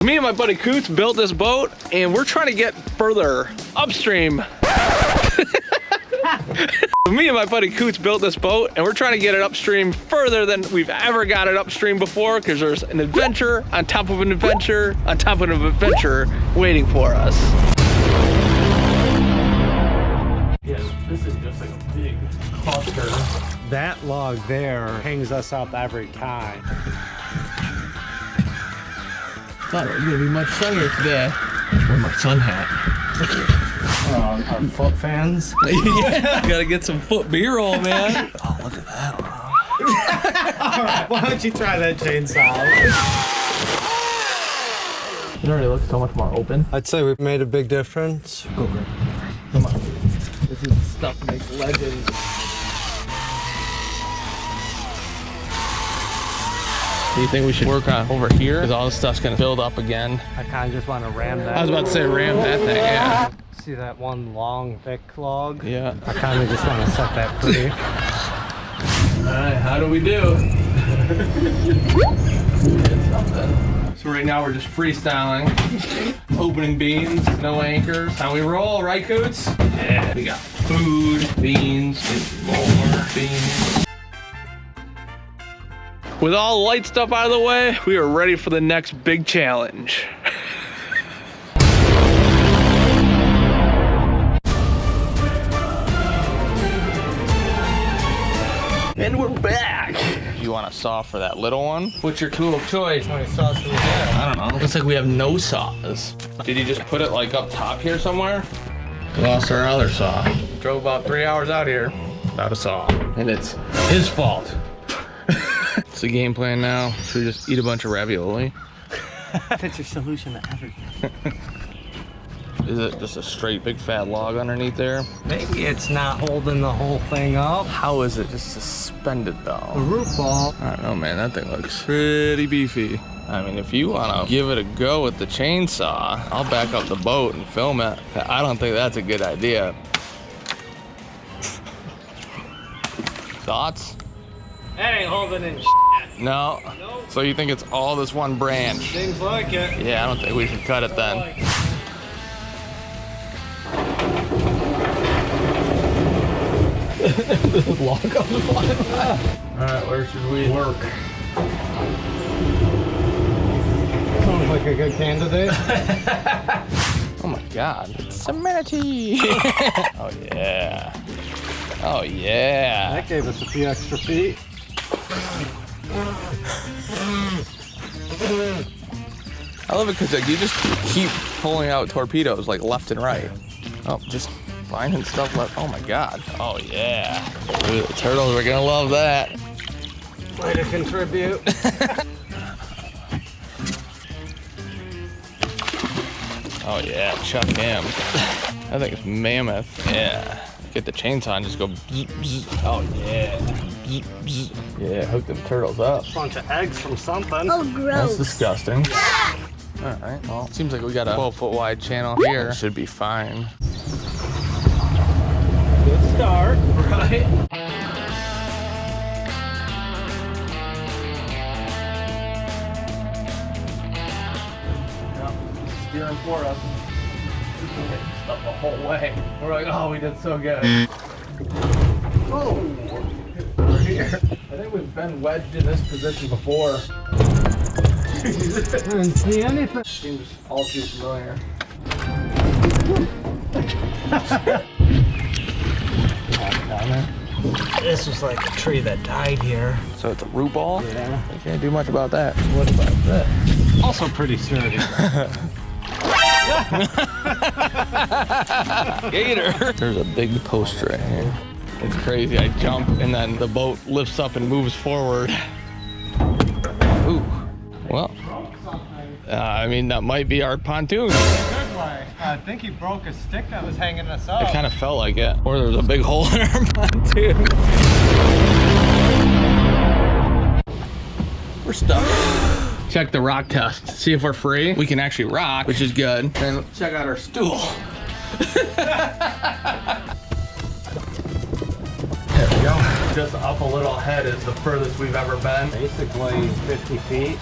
Me and my buddy Coots built this boat, and we're trying to get further upstream. Me and my buddy Coots built this boat, and we're trying to get it upstream further than we've ever got it upstream before, because there's an adventure on top of an adventure on top of an adventure waiting for us. Yes, this is just like a big cluster. That log there hangs us up every time. Thought it was gonna be much sunnier today. With my sun hat. Our foot fans. Yeah, gotta get some foot B-roll, man. Oh, look at that. All right, why don't you try that chainsaw? It already looks so much more open. I'd say we've made a big difference. Okay. Come on. This is stuff that makes legends. Do you think we should work on over here? Because all this stuff's gonna build up again. I kind of just want to ram that. I was about to say ram that thing, yeah. See that one long, thick log? Yeah. I kind of just want to set that free. All right, how do we do? So right now we're just freestyling, opening beans, no anchors. How we roll, right, Coots? Yeah, we got food, beans, more beans. With all the light stuff out of the way, we are ready for the next big challenge. And we're back. You want a saw for that little one? What's your tool of choice? How many saws do we have? I don't know. Looks like we have no saws. Did you just put it like up top here somewhere? Lost our other saw. Drove about 3 hours out here without a saw. And it's his fault. It's the game plan now. Should we just eat a bunch of ravioli? That's your solution to everything. Is it just a straight big fat log underneath there? Maybe it's not holding the whole thing up. How is it just suspended The though? root ball. I don't know, man. That thing looks pretty beefy. I mean, if you want to give it a go with the chainsaw, I'll back up the boat and film it. I don't think that's a good idea. Thoughts? That ain't holding in. No? Nope. So you think it's all this one branch? Seems like it. Yeah, I don't think we should cut it then. Log on the bottom. Alright, where should we work? Sounds like a good candidate. Oh my god. It's a manatee. Oh yeah. Oh yeah. That gave us a few extra feet. I love it because like, you just keep pulling out torpedoes like left and right. Oh, just finding stuff left. Oh my god. Oh yeah. Ooh, the turtles are gonna love that. Way to contribute. Oh yeah, chuck him. I think it's mammoth. Yeah. Get the chainsaw and just go bzz, bzz. Oh yeah. Bzz, bzz. Yeah, hook them turtles up. Bunch of eggs from something. Oh, gross. That's disgusting. All right, well, it seems like we got a 12-foot wide channel here. Should be fine. Good start. Right? Steering for us. Stuff the whole way. We're like, oh, we did so good. Oh, we're here. I think we've been wedged in this position before. I didn't see anything. Seems all too familiar. This was like a tree that died here. So it's a root ball? Yeah. I can't do much about that. What about that? Also pretty sturdy. Gator! There's a big post right here. It's crazy. I jump and then the boat lifts up and moves forward. Ooh. Well, I mean, that might be our pontoon. Good way. I think he broke a stick that was hanging us up. It kind of felt like it. Or there was a big hole in our pontoon. We're stuck. Check the rock test. See if we're free. We can actually rock, which is good. And check out our stool. There we go. Just up a little ahead is the furthest we've ever been. Basically 50 feet.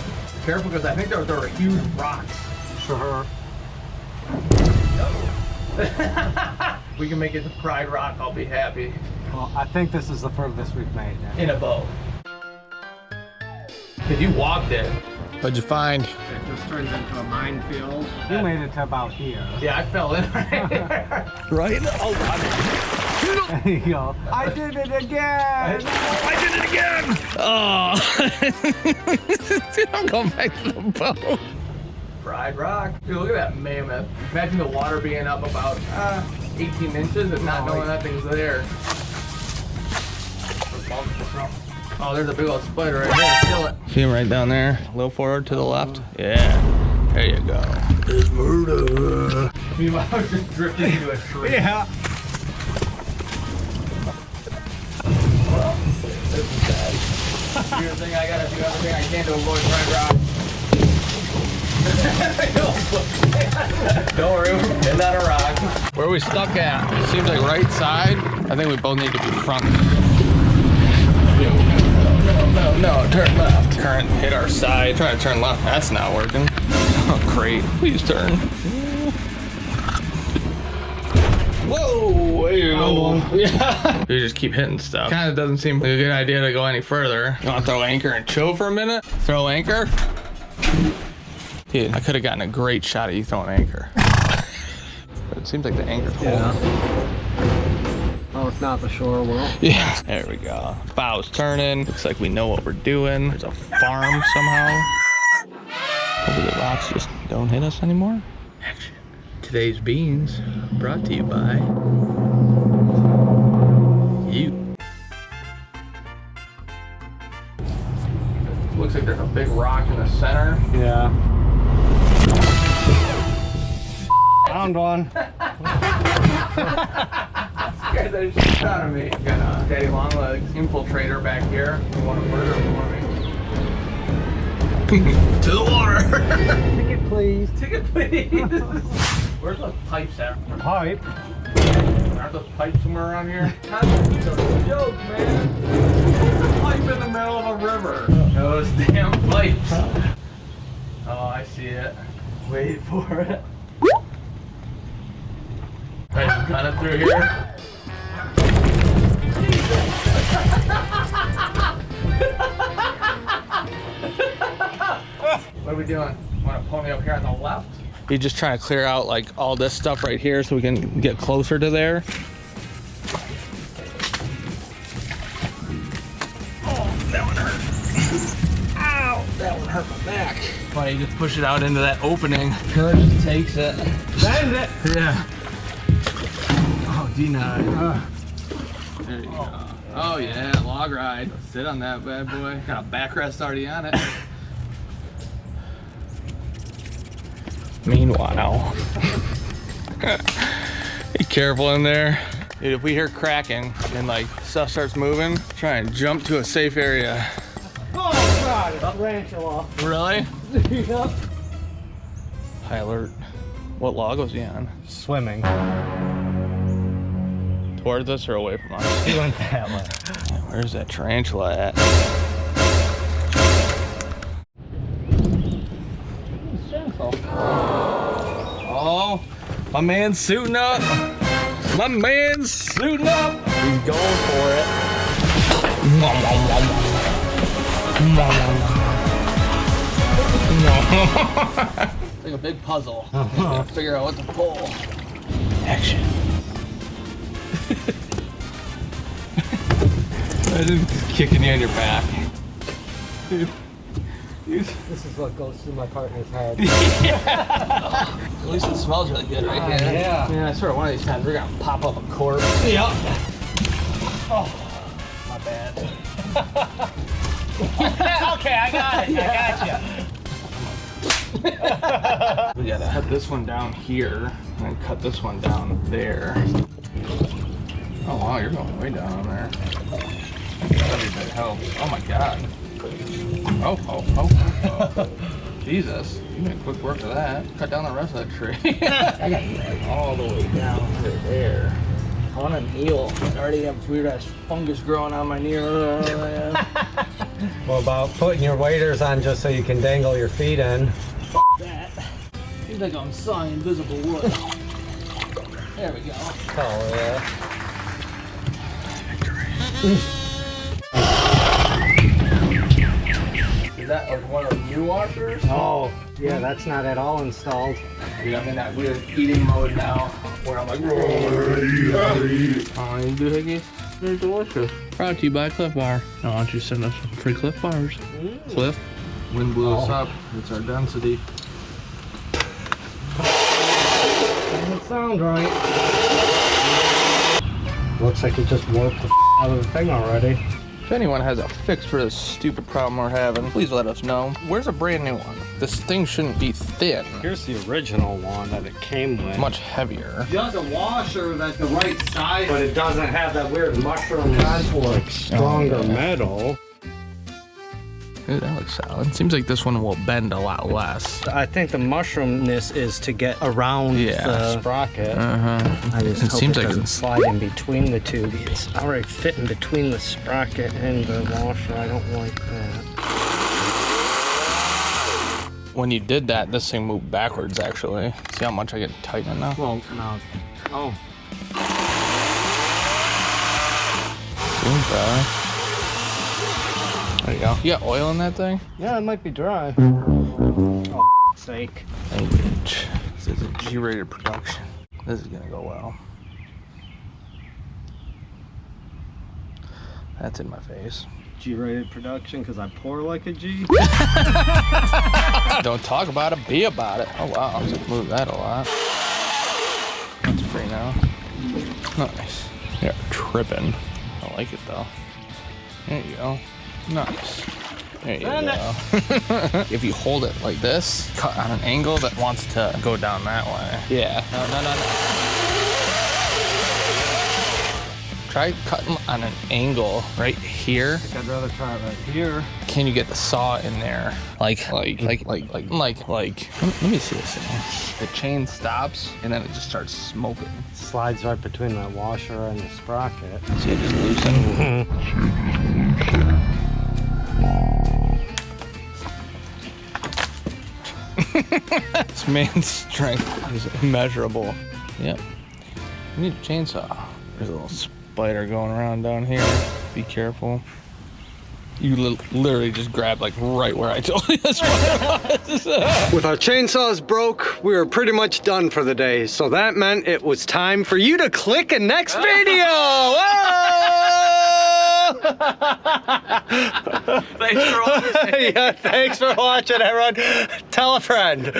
Careful, because I think there were huge rocks Sure. We can make it to Pride Rock, I'll be happy. Well, I think this is the furthest we've made. In a boat. Cause you walked it. What'd you find? It just turns into a minefield. You made it to about here. Yeah, I fell in right here. Right? Oh, There you go. I did it again! I did it again! Oh. I'm going back to the boat. Pride Rock. Dude, look at that mammoth. Imagine the water being up about 18 inches and not knowing that thing's there. Oh, there's a big old spider right there. Kill it. See him right down there? A little forward to the left? Yeah. There you go. There's murder. Meanwhile, I was just drifting into a tree. Yeah. Well, this is bad. Do the thing I gotta do, everything I can to avoid Pride Rock. Don't worry, we're hitting on a rock. Where are we stuck at? It seems like right side. I think we both need to be front. No, turn left. Turn, hit our side. Try to turn left. That's not working. Oh, great. Please turn. Whoa! Yeah. You just keep hitting stuff. Kind of doesn't seem like a good idea to go any further. You want to throw anchor and chill for a minute? Throw anchor? Dude, I could have gotten a great shot at you throwing anchor. But it seems like the anchor's holding. Oh, it's not the shore world. Yeah. There we go. Bow's turning. Looks like we know what we're doing. There's a farm somehow. Hopefully the rocks just don't hit us anymore. Action. Today's beans brought to you by you. Looks like there's a big rock in the center. Yeah. Found one. Guys, that just shot at me. Got a Daddy Longlegs infiltrator back here. You want to murder for me? To the water. Ticket, please. Ticket, please. Where's those pipes at? Pipe. Aren't those pipes somewhere around here? That's a joke, man. There's a pipe in the middle of a river. Those damn pipes. Oh, I see it. Wait for it. Guys, cut it through here. What are we doing? Want to pony up here on the left? He's just trying to clear out like all this stuff right here so we can get closer to there. Oh, that one hurt. Ow, that one hurt my back. Why you just push it out into that opening. Killer just takes it. Bend it. Yeah. Oh, D9. There you go. Oh yeah, log ride. Let's sit on that bad boy. Got a backrest already on it. Meanwhile, be careful in there. Dude, if we hear cracking and like stuff starts moving, try and jump to a safe area. Oh God, it's a tarantula. Really? Yep. High alert. What log was he on? Swimming. Towards us or away from us? He went that way. Where's that tarantula at? Oh, my man's suiting up. My man's suiting up. He's going for it. It's like a big puzzle. Gotta figure out what to pull. Action. Imagine just kicking you on your back. Dude. This is what goes through my partner's head. Yeah. At least it smells really good right here. Yeah. Man, I swear one of these times we're gonna pop up a corpse. Yep. Oh, my bad. Okay, I got it. I got you. We gotta cut this one down here and cut this one down there. Oh wow, you're going way down on there. Every bit helps. Oh my god. Oh. Jesus, you made quick work of that. Cut down the rest of that tree. I got it all the way down to there. I want a kneel. I already have weird ass fungus growing on my knee. What about putting your waders on just so you can dangle your feet in? That. You think I'm sawing invisible wood? There we go. Oh, yeah. Is that like one of the new washers? Oh, yeah, that's not at all installed. Dude, I'm in that weird eating mode now where I'm like, oh, you doohickeys? They're delicious. Brought to you by Cliff Bar. I want you to send us some free Cliff Bars. Cliff, wind blew us up. It's our density. Doesn't sound right. Looks like it just warped the out of the thing already. If anyone has a fix for this stupid problem we're having, please let us know. Where's a brand new one? This thing shouldn't be thin. Here's the original one that it came with. Much heavier. Just a washer that's the right size, but it doesn't have that weird mushroom contour. Like stronger metal. Ooh, that looks solid. Seems like this one will bend a lot less. I think the mushroomness is to get around the sprocket. I just hope seems it like doesn't slide in between the two. It's already fitting between the sprocket and the washer. I don't like that. When you did that, this thing moved backwards, actually. See how much I can tighten it now? Well, no. Oh. Seems better. There you go. You got oil in that thing? Yeah, it might be dry. Oh, sake. Language. This is a G-rated production. This is gonna go well. That's in my face. G-rated production because I pour like a G. Don't talk about it, be about it. Oh wow, I've moved that a lot. That's free now. Nice. You're tripping. I like it though. There you go. Nice. There you go. If you hold it like this, cut on an angle that wants to go down that way. Yeah. No. Try cutting on an angle right here. I'd rather try it right here. Can you get the saw in there? Like. Let me see this thing. The chain stops and then it just starts smoking. Slides right between that washer and the sprocket. See it just loosen. This man's strength is immeasurable. Yep. You need a chainsaw. There's a little spider going around down here. Be careful. You literally just grabbed like right where I told you this one was. With our chainsaws broke, we were pretty much done for the day. So that meant it was time for you to click a next video. Thanks for watching. Yeah, thanks for watching, everyone. Tell a friend.